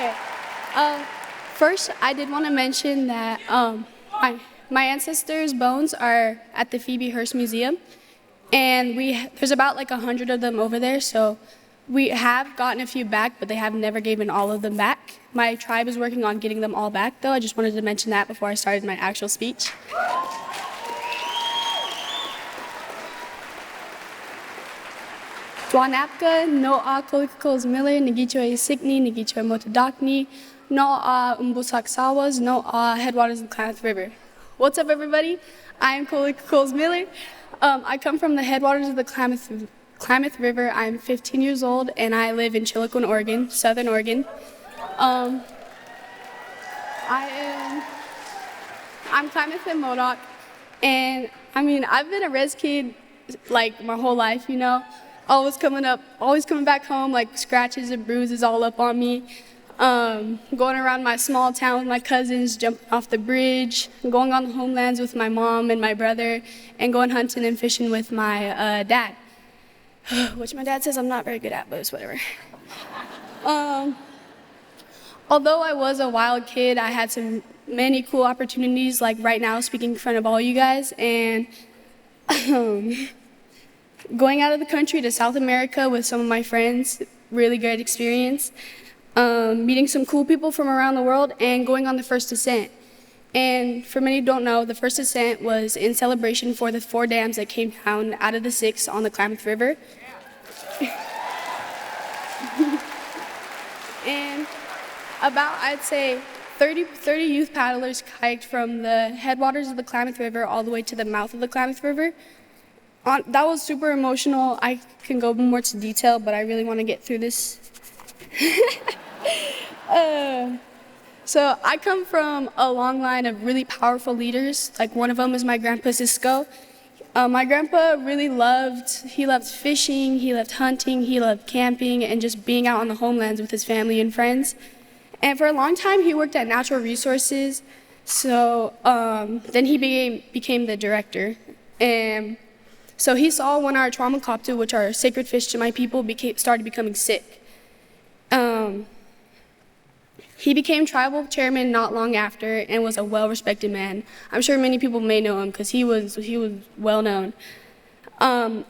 Okay. First, I did want to mention that my ancestors' bones are at the Phoebe Hearst Museum, and there's about like 100 of them over there. So we have gotten a few back, but they have never given all of them back. My tribe is working on getting them all back, though. I just wanted to mention that before I started my actual speech. Dwanapka, No'a Coley Kakols Miller, Nagichoe Sikni, Nagichoe Motodakni, No'a Umbusaksawas, No'a Headwaters of the Klamath River. What's up, everybody? I am Coley Kakols Miller. I come from the headwaters of the Klamath River. I'm 15 years old, and I live in Chiloquin, Oregon, Southern Oregon. I'm Klamath and Modoc, and I've been a res kid like my whole life, you know. Always coming back home, like scratches and bruises all up on me. Going around my small town with my cousins, jumping off the bridge, going on the homelands with my mom and my brother, and going hunting and fishing with my dad, which my dad says I'm not very good at, but it's whatever. Although I was a wild kid, I had many cool opportunities, like right now speaking in front of all you guys, and going out of the country to South America with some of my friends, really great experience. Meeting some cool people from around the world, and going on the first descent. And for many who don't know, the first descent was in celebration for the 4 dams that came down out of the 6 on the Klamath River. And about, I'd say, 30 youth paddlers kayaked from the headwaters of the Klamath River all the way to the mouth of the Klamath River. That was super emotional. I can go more into detail, but I really want to get through this. So I come from a long line of really powerful leaders. Like one of them is my grandpa Cisco. My grandpa really loved fishing, he loved hunting, he loved camping, and just being out on the homelands with his family and friends. And for a long time, he worked at Natural Resources. So then he became the director. And so he saw when our trauma-koptu, which are sacred fish to my people, started becoming sick. He became tribal chairman not long after and was a well-respected man. I'm sure many people may know him because he was well known.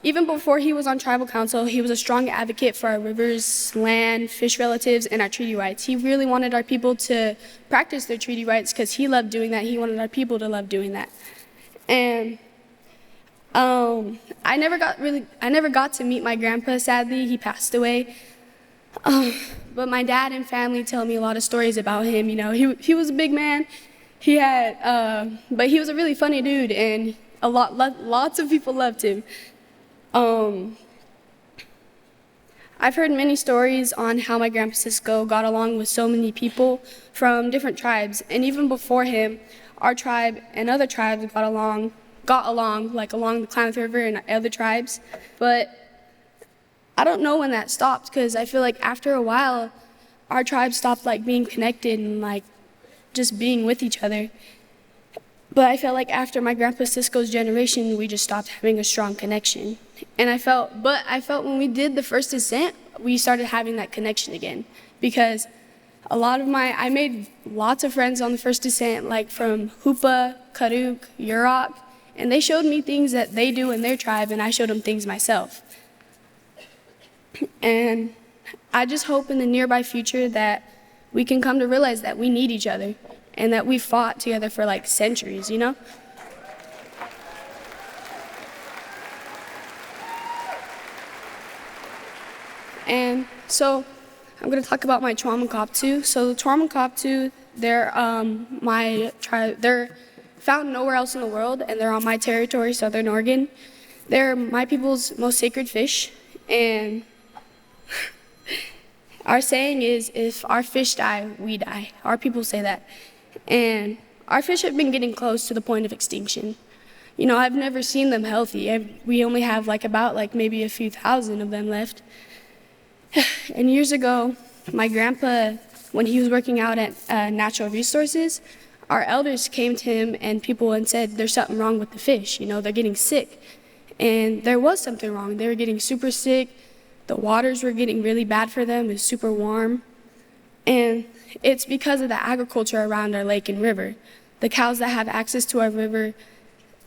Even before he was on tribal council, he was a strong advocate for our rivers, land, fish relatives, and our treaty rights. He really wanted our people to practice their treaty rights because he loved doing that. He wanted our people to love doing that. And I never got to meet my grandpa, sadly. He passed away. But my dad and family tell me a lot of stories about him. You know, he was a big man. But he was a really funny dude, and lots of people loved him. I've heard many stories on how my grandpa Cisco got along with so many people from different tribes, and even before him, our tribe and other tribes got along, like along the Klamath River and other tribes. But I don't know when that stopped, because I feel like after a while, our tribe stopped like being connected and like just being with each other. But I felt like after my grandpa Cisco's generation, we just stopped having a strong connection. And I felt when we did the first descent, we started having that connection again, because I made lots of friends on the first descent, like from Hoopa, Karuk, Yurok, and they showed me things that they do in their tribe, and I showed them things myself. And I just hope in the nearby future that we can come to realize that we need each other and that we fought together for like centuries, you know? And so I'm going to talk about my trauma-koptu. So the trauma-koptu, they're found nowhere else in the world, and they're on my territory, Southern Oregon. They're my people's most sacred fish, and our saying is, if our fish die, we die. Our people say that. And our fish have been getting close to the point of extinction. You know, I've never seen them healthy. We only have maybe a few thousand of them left. And years ago, my grandpa, when he was working out at Natural Resources, our elders came to him and said, there's something wrong with the fish. You know, they're getting sick. And there was something wrong. They were getting super sick. The waters were getting really bad for them. It was super warm. And it's because of the agriculture around our lake and river. The cows that have access to our river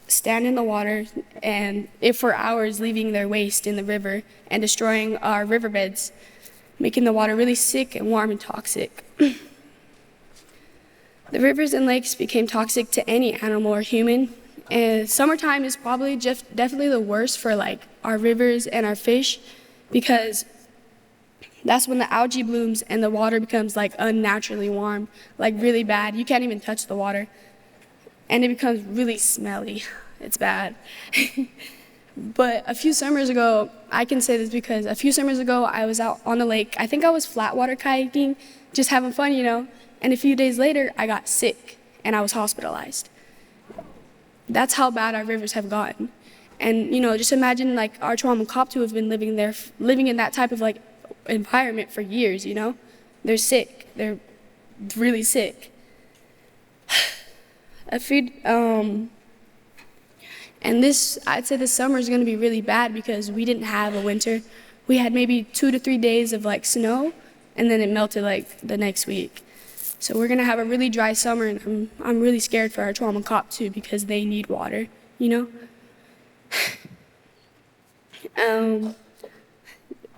stand in the water and if for hours, leaving their waste in the river and destroying our riverbeds, making the water really sick and warm and toxic. The rivers and lakes became toxic to any animal or human, and summertime is probably definitely the worst for like our rivers and our fish, because that's when the algae blooms and the water becomes like unnaturally warm, like really bad. You can't even touch the water, and it becomes really smelly. It's bad. But a few summers ago, I can say this because a few summers ago I was out on the lake. I think I was flatwater kayaking, just having fun, you know. And a few days later, I got sick and I was hospitalized. That's how bad our rivers have gotten. And, you know, just imagine like our Klamath Tribes who have been living in that type of like environment for years, you know. They're sick. They're really sick. And I'd say this summer is going to be really bad because we didn't have a winter. We had maybe 2 to 3 days of like snow, and then it melted like the next week. So we're going to have a really dry summer, and I'm really scared for our Klamath Tribes too because they need water, you know?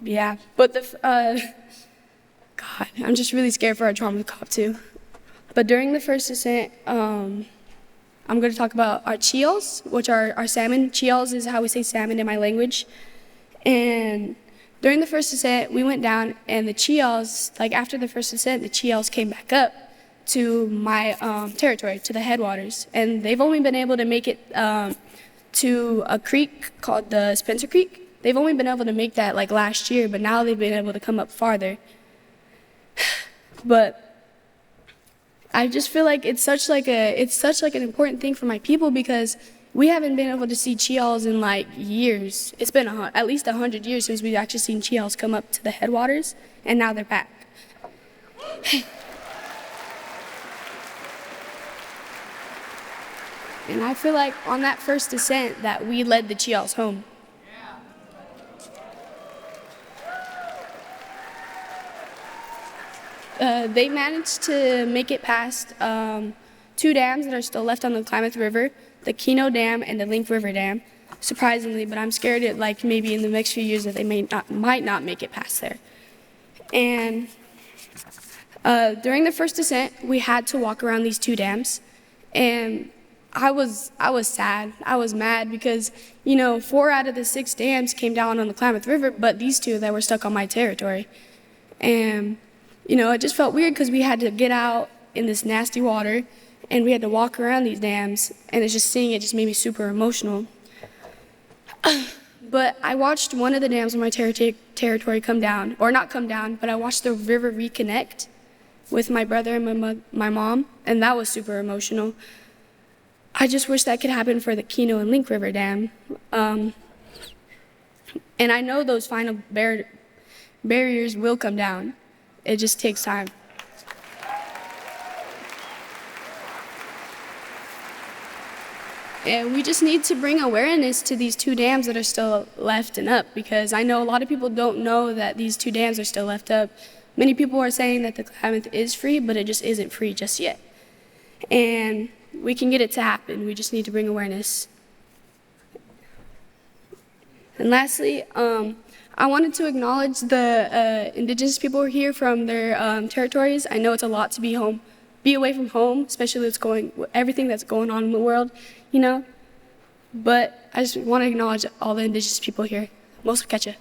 Yeah, but God, I'm just really scared for our Klamath Tribes too. But during the first descent, I'm going to talk about our chiels, which are our salmon. Chiels is how we say salmon in my language. And during the first descent, we went down, and the chiels, like after the first descent, the chiels came back up to my territory, to the headwaters. And they've only been able to make it to a creek called the Spencer Creek. They've only been able to make that like last year, but now they've been able to come up farther. But I just feel like it's such like an important thing for my people because we haven't been able to see chiels in like years. It's been at least 100 years since we've actually seen chiels come up to the headwaters, and now they're back. And I feel like on that first descent that we led the chiels home. They managed to make it past 2 dams that are still left on the Klamath River, the Keynote Dam and the Link River Dam, surprisingly, but I'm scared that like maybe in the next few years that they might not make it past there. And during the first descent, we had to walk around these 2 dams, and I was sad. I was mad because, you know, 4 out of the 6 dams came down on the Klamath River, but these 2 that were stuck on my territory. And you know, it just felt weird because we had to get out in this nasty water and we had to walk around these dams, and it's just seeing it just made me super emotional. But I watched one of the dams on my territory come down, or not come down, but I watched the river reconnect with my brother and my mom, and that was super emotional. I just wish that could happen for the Keynote and Link River Dam. And I know those final barriers will come down. It just takes time. And we just need to bring awareness to these 2 dams that are still left and up, because I know a lot of people don't know that these 2 dams are still left up. Many people are saying that the Klamath is free, but it just isn't free just yet. And we can get it to happen. We just need to bring awareness. And lastly, I wanted to acknowledge the Indigenous people here from their territories. I know it's a lot to be away from home, especially everything that's going on in the world, you know. But I just want to acknowledge all the Indigenous people here. Most catch ya.